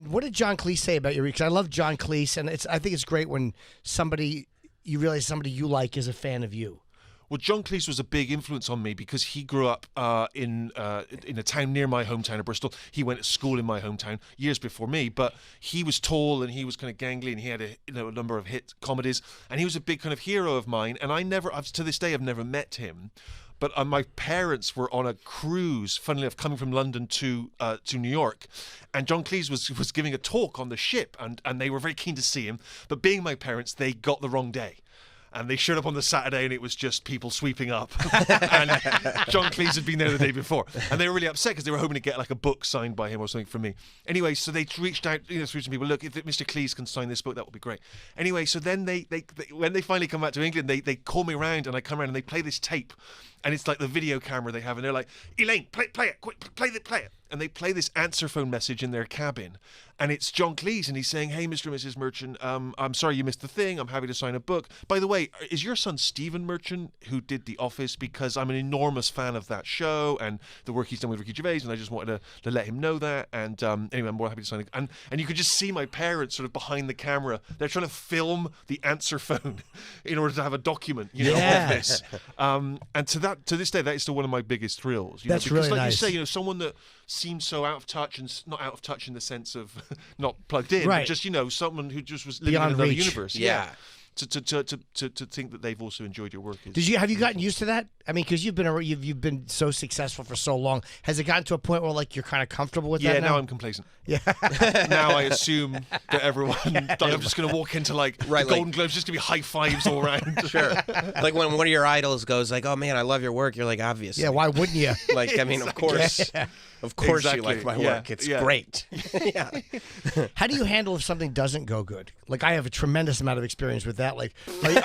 What did John Cleese say about you? Because I love John Cleese, and I think it's great when you realize somebody you like is a fan of you. Well, John Cleese was a big influence on me because he grew up in a town near my hometown of Bristol. He went to school in my hometown years before me, but he was tall and he was kind of gangly and he had a number of hit comedies, and he was a big kind of hero of mine. And to this day, I've never met him. But my parents were on a cruise, funnily enough, coming from London to New York, and John Cleese was giving a talk on the ship, and they were very keen to see him. But being my parents, they got the wrong day. And they showed up on the Saturday and it was just people sweeping up. And John Cleese had been there the day before. And they were really upset because they were hoping to get like a book signed by him or something from me. Anyway, so they reached out through some people, look, if Mr. Cleese can sign this book, that would be great. Anyway, so then they when they finally come back to England, they call me around and I come around and they play this tape. And it's like the video camera they have. And they're like, Elaine, play it, quick, play it. And they play this answer phone message in their cabin. And it's John Cleese, and he's saying, hey, Mr. and Mrs. Merchant, I'm sorry you missed the thing. I'm happy to sign a book. By the way, is your son Stephen Merchant, who did The Office? Because I'm an enormous fan of that show and the work he's done with Ricky Gervais, and I just wanted to let him know that. And anyway, I'm more happy to sign it. And you could just see my parents sort of behind the camera. They're trying to film the answer phone in order to have a document, of this. And to this day, that is still one of my biggest thrills. That's because, really like nice. you say, someone that seems so out of touch, and not out of touch in the sense of not plugged in, Right. but just someone who just was living Beyond in another reach. universe. Yeah. To think that they've also enjoyed your work. Have you gotten used to that? I mean, because you've been so successful for so long. Has it gotten to a point where like you're kind of comfortable with that now? Yeah, now I'm complacent. Yeah. Now I assume that everyone, I'm just going to walk into the Golden Globes, just going to be high fives all around. Sure. Like when one of your idols goes like, oh man, I love your work. You're like, obviously. Yeah, why wouldn't you? Like, I mean, of course. Of course you like my work. It's great. Yeah. How do you handle if something doesn't go good? Like, I have a tremendous amount of experience with that. Like, are you,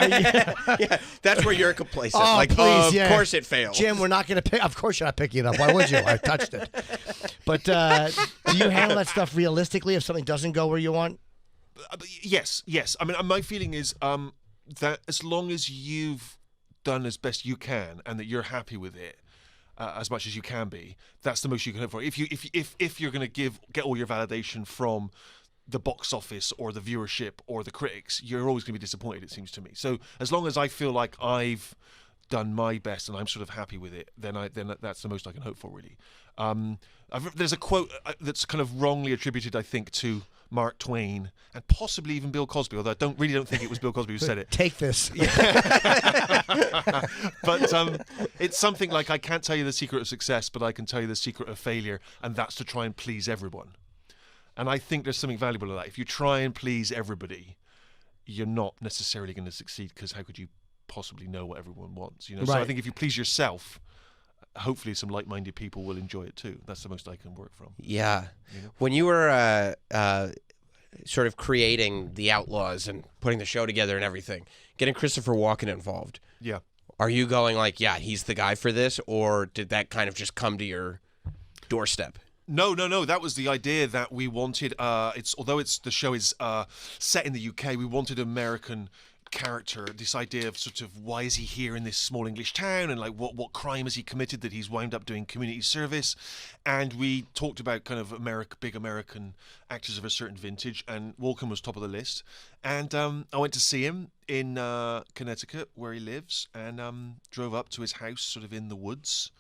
Yeah, that's where you're complacent. Oh, like, please, of course it failed. Jim, we're not going to pick. Of course you're not picking it up. Why would you? I touched it. But do you handle that stuff realistically if something doesn't go where you want? Yes. I mean, my feeling is that as long as you've done as best you can and that you're happy with it, as much as you can be, that's the most you can hope for. If you're going to get all your validation from the box office or the viewership or the critics, you're always going to be disappointed, it seems to me. So as long as I feel like I've done my best and I'm sort of happy with it, then that's the most I can hope for, really. There's a quote that's kind of wrongly attributed, I think, to Mark Twain and possibly even Bill Cosby, although I don't think it was Bill Cosby who said it. Take this. But it's something like, I can't tell you the secret of success, but I can tell you the secret of failure, and that's to try and please everyone. And I think there's something valuable in that. If you try and please everybody, you're not necessarily going to succeed, because how could you possibly know what everyone wants? Right. So I think if you please yourself, hopefully some like-minded people will enjoy it too. That's the most I can work from. Yeah. When you were sort of creating The Outlaws and putting the show together and everything, getting Christopher Walken involved, Yeah. are you going like, yeah, he's the guy for this, or did that kind of just come to your doorstep? No. That was the idea that we wanted. Although the show is set in the UK, we wanted American character, this idea of sort of why is he here in this small English town, and like what crime has he committed that he's wound up doing community service. And we talked about kind of big American actors of a certain vintage, and Walken was top of the list. And I went to see him in Connecticut, where he lives, and drove up to his house sort of in the woods.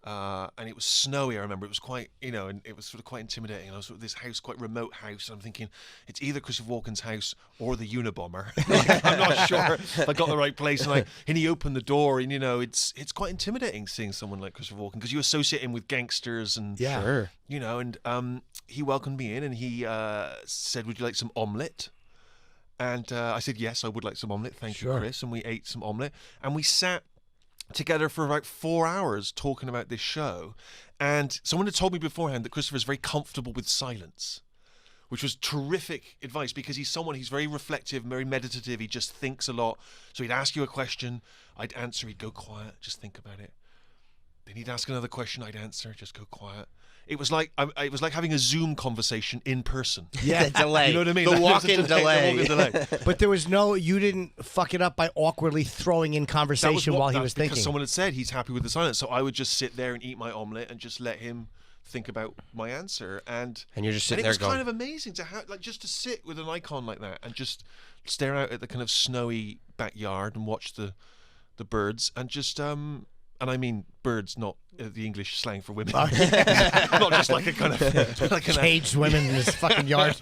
And it was snowy, I remember. It was quite, and it was sort of quite intimidating. And I was sort of this house, quite remote house, and I'm thinking, it's either Christopher Walken's house or the Unabomber. I'm not sure if I got the right place. And he opened the door, and it's quite intimidating seeing someone like Christopher Walken, because you associate him with gangsters and Sure. And he welcomed me in, and he said, "Would you like some omelette?" And I said, "Yes, I would like some omelette. Thank you, Chris." And we ate some omelette, and we sat together for about 4 hours talking about this show. And someone had told me beforehand that Christopher is very comfortable with silence, which was terrific advice, because he's very reflective, very meditative. He just thinks a lot. So he'd ask you a question, I'd answer, he'd go quiet, just think about it. Then he'd ask another question, I'd answer, just go quiet. It was like having a Zoom conversation in person. Yeah. The delay. You know what I mean? The Like, there's a walk-in delay. the walk-in delay. But there was you didn't fuck it up by awkwardly throwing in conversation while he was thinking. Because someone had said he's happy with the silence. So I would just sit there and eat my omelette and just let him think about my answer. And you're just sitting it there was going, kind of amazing to have, like, just to sit with an icon like that and just stare out at the kind of snowy backyard and watch the birds and just and I mean birds, not the English slang for women, not just like a kind of like Caged women in his fucking yard.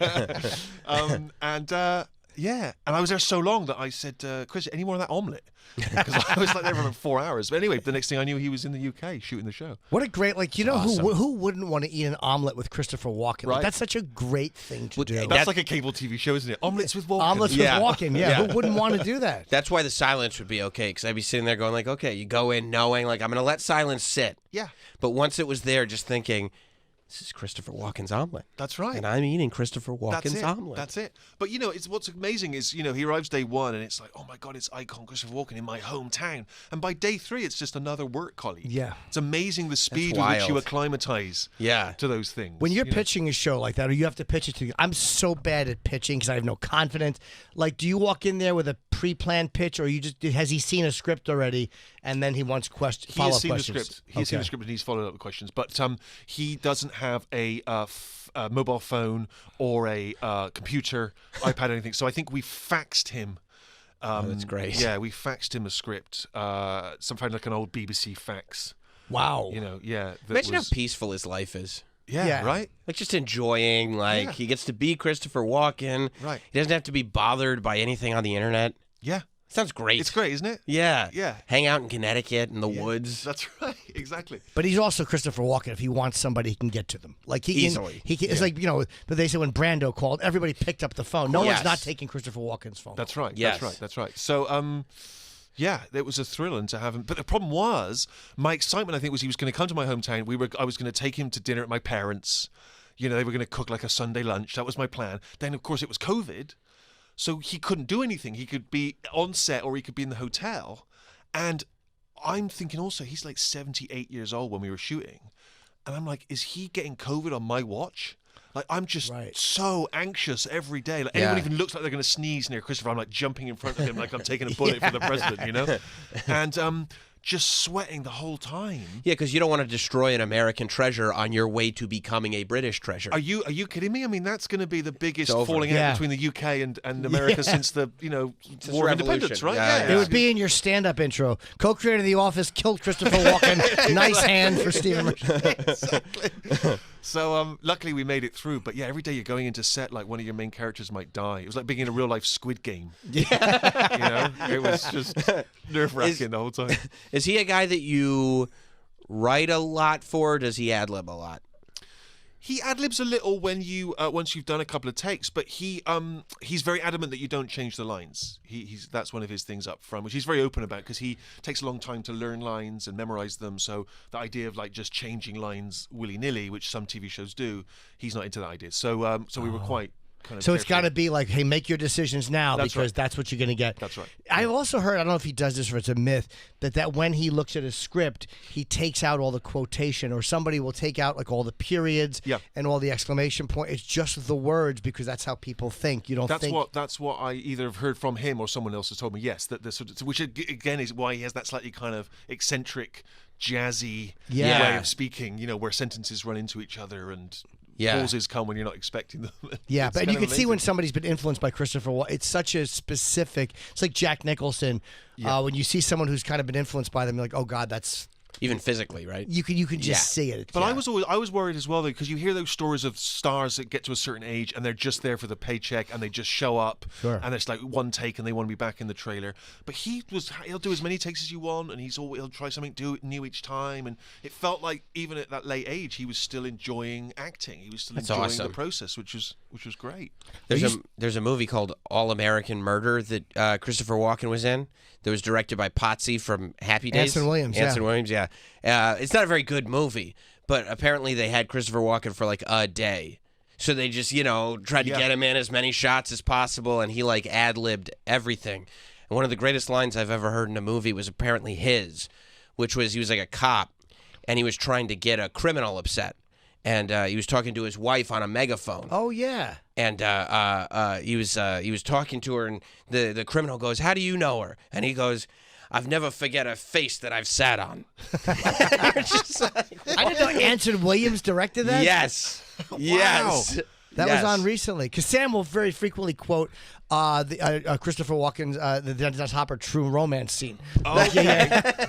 Yeah, and I was there so long that I said, Chris, any more of that omelette? Because I was like there for about 4 hours. But anyway, the next thing I knew, he was in the UK shooting the show. What a great, like, you know, awesome. who wouldn't want to eat an omelet with Christopher Walken? Like, Right. that's such a great thing to do. That's like a cable TV show, isn't it? Omelets with Walken. Omelets Yeah. with Walken, yeah. Who wouldn't want to do that? That's why the silence would be okay, because I'd be sitting there going like, okay, you go in knowing like I'm going to let silence sit. Yeah, But once it was there, just thinking, this is Christopher Walken's omelet. that's right. And I'm eating Christopher That's Walken's it. omelet. That's it. But you know, it's what's amazing is, you know, he arrives day one and it's like, oh my God, it's icon Christopher Walken in my hometown. And by day three, it's just another work colleague. Yeah. It's amazing the speed with which you wild. acclimatize Yeah. to those things. When you're you know. pitching a show like that, or you have to pitch it to, I'm so bad at pitching because I have no confidence. Like, do you walk in there with a pre-planned pitch, or you just has he seen a script already, and then he wants He follow-up has seen questions? the script. He has seen the script and he's followed up with questions. But he doesn't have a mobile phone or a computer, iPad, or anything. So I think we faxed him. that's great. Yeah, we faxed him a script. Something like an old BBC fax. Wow. You know, yeah. that Imagine was- how peaceful his life is. Yeah, right. Like just enjoying, like Yeah. he gets to be Christopher Walken. Right. He doesn't have to be bothered by anything on the internet. Yeah, Sounds great. it's great, isn't it? Yeah. Yeah. Hang out in Connecticut in the woods. That's right. Exactly. But he's also Christopher Walken. If he wants somebody, he can get to them. Like he can, Easily. He can, it's like, you know, but they say when Brando called, everybody picked up the phone. No one's Yes. not taking Christopher Walken's phone. That's right. Yes. That's right. That's right. So, yeah, it was a thrill and to have him. But the problem was, my excitement, I think, was he was going to come to my hometown. I was going to take him to dinner at my parents'. You know, they were going to cook like a Sunday lunch. That was my plan. Then, of course, it was COVID. So he couldn't do anything. He could be on set or he could be in the hotel. And I'm thinking also, he's like 78 years old when we were shooting. And I'm like, is he getting COVID on my watch? Like, I'm just Right. so anxious every day. Like, Yeah. anyone even looks like they're going to sneeze near Christopher. I'm like jumping in front of him like I'm taking a bullet for the president, you know? And just sweating the whole time. Yeah, because you don't want to destroy an American treasure on your way to becoming a British treasure. Are you kidding me? I mean, that's going to be the biggest over. falling Yeah. out between the UK and America since the, you know, War of revolution. Independence, right? Yeah, It would be in your stand-up intro. Co-creator of The Office killed Christopher Walken. Nice hand for Stephen Merchant. Exactly. So luckily we made it through. But yeah, every day you're going into set like one of your main characters might die. It was like being in a real life Squid Game. Yeah. You know, it was just nerve-wracking the whole time. Is he a guy that you write a lot for? Or does he ad-lib a lot? He ad-libs a little when you once you've done a couple of takes, but he's very adamant that you don't change the lines. He's that's one of his things up front, which he's very open about because he takes a long time to learn lines and memorize them. So the idea of like just changing lines willy-nilly, which some TV shows do, he's not into that idea. So so we were quite kind of So it's careful. got to be like, hey, make your decisions now That's because right. that's what you're going to get. That's right. I've also heard, I don't know if he does this or it's a myth, that when he looks at a script, he takes out all the quotation or somebody will take out like all the periods Yeah. and all the exclamation point. It's just the words because that's how people think. You don't That's think. what I either have heard from him or someone else has told me. Yes, that the sort of, which again is why he has that slightly kind of eccentric, jazzy Yeah. way of speaking. You know, where sentences run into each other and Yeah. pauses come when you're not expecting them. Yeah, It's but kind you of can see when amazing. somebody's been influenced by Christopher Walken. It's such a specific. It's like Jack Nicholson. When you see someone who's kind of been influenced by them, you're like, oh God, that's Even physically, right? you can just see it. But Yeah. I was worried as well though because you hear those stories of stars that get to a certain age and they're just there for the paycheck and they just show up Sure. and it's like one take and they want to be back in the trailer. But he'll do as many takes as you want and he'll try something new each time and it felt like even at that late age he was still enjoying acting. He was still That's enjoying awesome. the process, which was great. There's a movie called All American Murder that Christopher Walken was in. That was directed by Potsy from Happy Days. Anson Williams, Anson yeah. Williams, yeah. It's not a very good movie, but apparently they had Christopher Walken for like a day. So they just, tried to Yeah. get him in as many shots as possible, and he like ad-libbed everything. And one of the greatest lines I've ever heard in a movie was apparently his, which was he was like a cop, and he was trying to get a criminal upset. And he was talking to his wife on a megaphone. Oh yeah. And he was talking to her, and the criminal goes, "How do you know her?" And he goes, I've never forget a face that I've sat on. You're just like, I didn't know Anson Williams directed that. yes. Yes. That Yes. was on recently. Because Sam will very frequently quote Christopher Walken's the Dennis Hopper True Romance scene. Oh,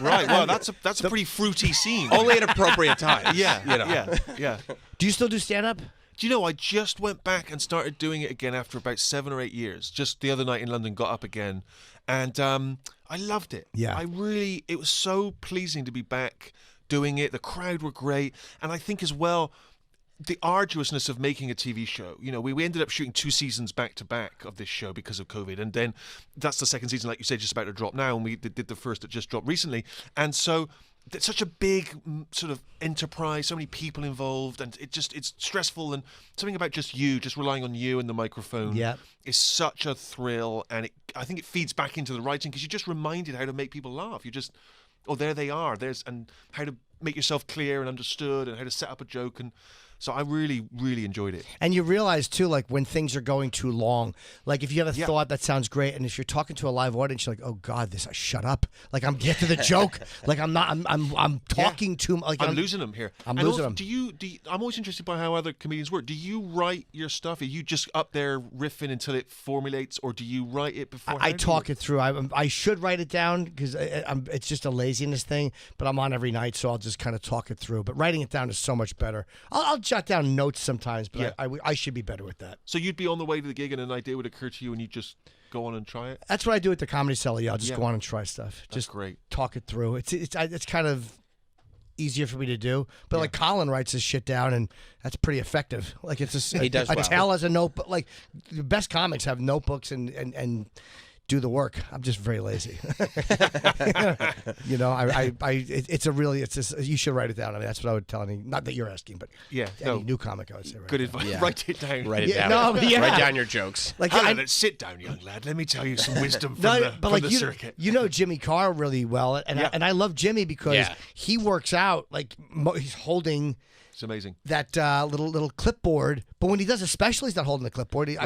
right. Well, that's a pretty fruity scene. Only at appropriate times. yeah, You know. yeah. Do you still do stand-up? Do you know, I just went back and started doing it again after about 7 or 8 years. Just the other night in London, got up again. And I loved it. Yeah. It was so pleasing to be back doing it. The crowd were great. And I think as well, the arduousness of making a TV show. You know, we ended up shooting 2 seasons back to back of this show because of COVID. And then that's the second season, like you said, just about to drop now. And we did the first that just dropped recently. And so it's such a big sort of enterprise, so many people involved, and it's stressful, and something about just relying on you and the microphone is such a thrill, and I think it feeds back into the writing because you're just reminded how to make people laugh. You just, there they are, and how to make yourself clear and understood, and how to set up a joke, and so I really, really enjoyed it. And you realize too, like when things are going too long, like if you have a thought that sounds great, and if you're talking to a live audience, you're like, "Oh God, shut up!" Like I'm get to the joke. Like I'm not. I'm talking too much. Like I'm losing them here. I'm and losing also, them. Do you? I'm always interested by how other comedians work. Do you write your stuff? Are you just up there riffing until it formulates, or do you write it before? I talk it through. I should write it down because it's just a laziness thing. But I'm on every night, so I'll just kind of talk it through. But writing it down is so much better. I'll jot down notes sometimes, but I should be better with that. So you'd be on the way to the gig and an idea would occur to you and you just go on and try it? That's what I do at the Comedy Cellar. I'll just go on and try stuff. That's just great. Talk it through. It's kind of easier for me to do. But like Colin writes his shit down, and that's pretty effective. Like it's He does well. Attell has a notebook. Like the best comics have notebooks and do the work. I'm just very lazy. You know, you should write it down. I mean, that's what I would tell any, not that you're asking, but any new comic, I would say. Good advice. Yeah. Write it down. Write it down. No, Write down your jokes. Like Let's sit down, young lad. Let me tell you some wisdom from the circuit. You know Jimmy Carr really well, and I love Jimmy because he works out like he's holding. It's amazing. That little clipboard, but when he does a special, he's not holding the clipboard. He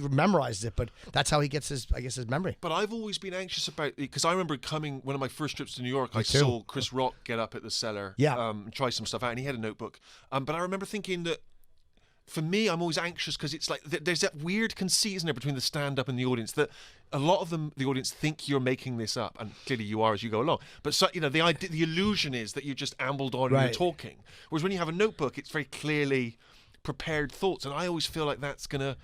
memorized it, but that's how he gets his memory. But I've always been anxious about it because I remember coming one of my first trips to New York. I saw Chris Rock get up at the Cellar, and try some stuff out, and he had a notebook. But I remember thinking that. For me, I'm always anxious because it's like there's that weird conceit, isn't there, between the stand-up and the audience that a lot of them, the audience, think you're making this up, and clearly you are as you go along. But so, you know, the illusion is that you just ambled on and you're talking. Whereas when you have a notebook, it's very clearly prepared thoughts, and I always feel like that's gonna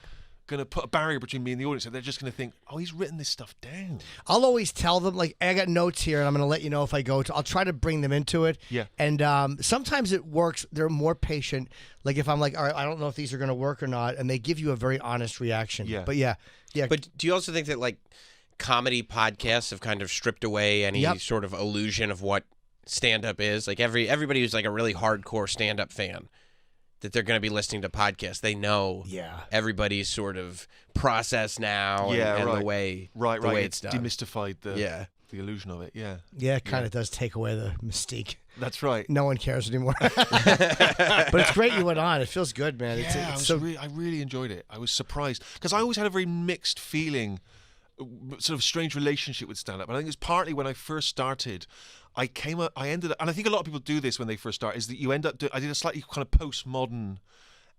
put a barrier between me and the audience. And they're just gonna think, oh, he's written this stuff down. I'll always tell them, like, I got notes here, and I'm gonna let you know if I go to. I'll try to bring them into it. Yeah. And sometimes it works. They're more patient. Like if I'm like, all right, I don't know if these are gonna work or not, and they give you a very honest reaction. Yeah. But yeah. But do you also think that like comedy podcasts have kind of stripped away any sort of illusion of what stand-up is? Like everybody who's like a really hardcore stand-up fan, that they're going to be listening to podcasts, they know everybody's sort of process now and the way it's done. Demystified the illusion of it. It kind of does take away the mystique. That's right. No one cares anymore. But it's great you went on. It feels good, man. I really enjoyed it. I was surprised because I always had a very mixed feeling, sort of strange relationship with stand-up. And I think it's partly when I first started, I ended up, and I think a lot of people do this when they first start, is that you end up I did a slightly kind of postmodern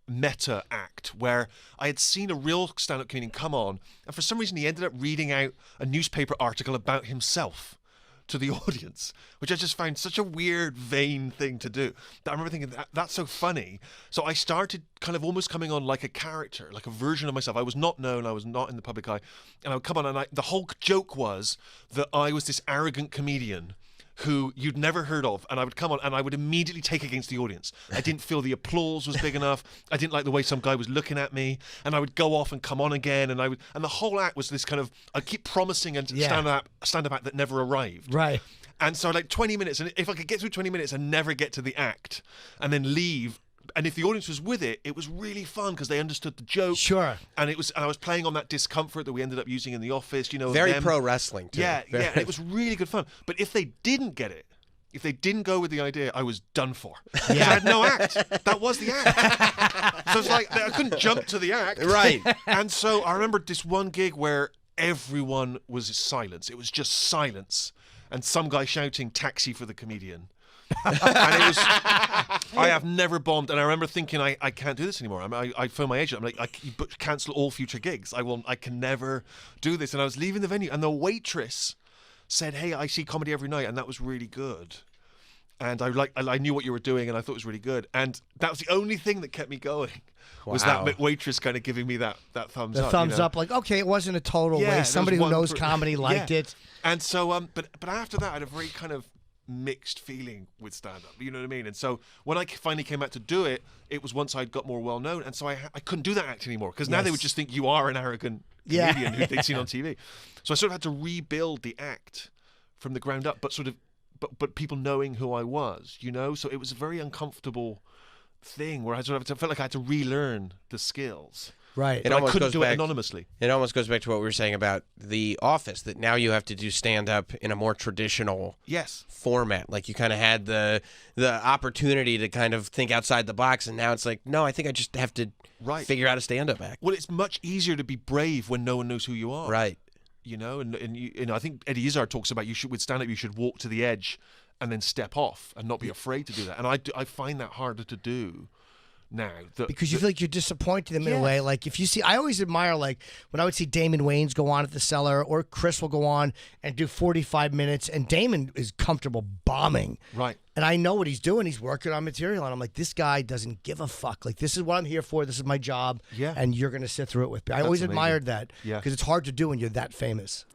meta act where I had seen a real stand-up comedian come on, and for some reason he ended up reading out a newspaper article about himself to the audience, which I just found such a weird, vain thing to do. That I remember thinking, that's so funny. So I started kind of almost coming on like a character, like a version of myself. I was not known, I was not in the public eye. And I would come on, and the whole joke was that I was this arrogant comedian who you'd never heard of, and I would come on and I would immediately take against the audience. I didn't feel the applause was big enough. I didn't like the way some guy was looking at me, and I would go off and come on again, and the whole act was this kind of, I'd keep promising a stand-up act that never arrived. Right. And so like 20 minutes, and if I could get through 20 minutes and never get to the act and then leave, and if the audience was with it, it was really fun because they understood the joke. Sure. And I was playing on that discomfort that we ended up using in the office, you know. Very pro wrestling too. Yeah, and it was really good fun. But if they didn't get it, if they didn't go with the idea, I was done for. I had no act. That was the act. So it's like I couldn't jump to the act. Right. And so I remember this one gig where everyone was silence. It was just silence, and some guy shouting "taxi for the comedian." And it was, I have never bombed, and I remember thinking, I can't do this anymore. I phoned my agent. I'm like, cancel all future gigs. I can never do this. And I was leaving the venue, and the waitress said, "Hey, I see comedy every night, and that was really good." And I knew what you were doing, and I thought it was really good. And that was the only thing that kept me going. Was that waitress kind of giving me that thumbs up? The thumbs up, like, okay, it wasn't a total waste. Somebody who knows comedy liked it. And so, but after that, I had a very kind of mixed feeling with stand-up, you know what I mean? And so when I finally came out to do it, it was once I'd got more well-known, and so I couldn't do that act anymore, because now they would just think you are an arrogant comedian who they'd seen on TV. So I sort of had to rebuild the act from the ground up, but people knowing who I was, you know? So it was a very uncomfortable thing where I felt like I had to relearn the skills. Right. But I couldn't do it anonymously. It almost goes back to what we were saying about The Office, that now you have to do stand-up in a more traditional format. Like, you kind of had the opportunity to kind of think outside the box, and now it's like, no, I think I just have to figure out a stand-up act. Well, it's much easier to be brave when no one knows who you are. Right. You know, and I think Eddie Izzard talks about with stand-up, you should walk to the edge and then step off and not be afraid to do that. And I find that harder to do now. Because you feel like you're disappointing them in a way. Like, if you see, I always admire, like, when I would see Damon Wayans go on at the Cellar, or Chris will go on and do 45 minutes, and Damon is comfortable bombing. Right. And I know what he's doing. He's working on material. And I'm like, this guy doesn't give a fuck. Like, this is what I'm here for. This is my job. Yeah. And you're going to sit through it with me. I always admired that. Yeah. Because it's hard to do when you're that famous.